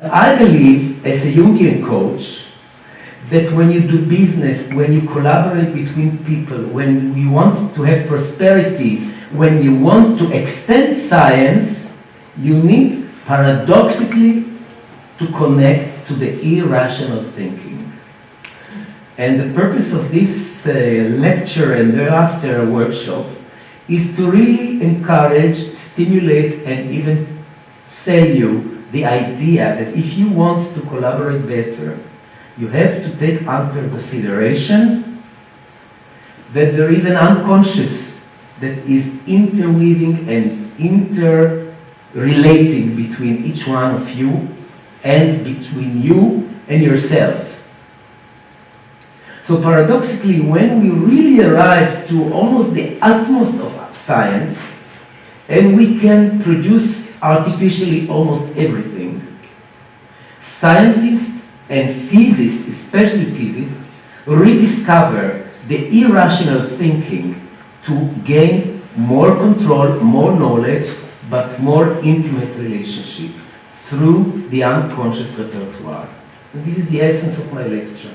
I believe, as a Jungian coach, that when you do business, when you collaborate between people, when you want to have prosperity, when you want to extend science, you need paradoxically to connect to the irrational thinking. And the purpose of this lecture and thereafter workshop is to really encourage, stimulate, and even sell you the idea that if you want to collaborate better, you have to take under consideration that there is an unconscious that is interweaving and interrelating between each one of you and between you and yourselves. So paradoxically, when we really arrive to almost the utmost of science, and we can produce artificially almost everything, scientists and physicists, especially physicists, rediscover the irrational thinking to gain more control, more knowledge, but more intimate relationship through the unconscious repertoire. And this is the essence of my lecture.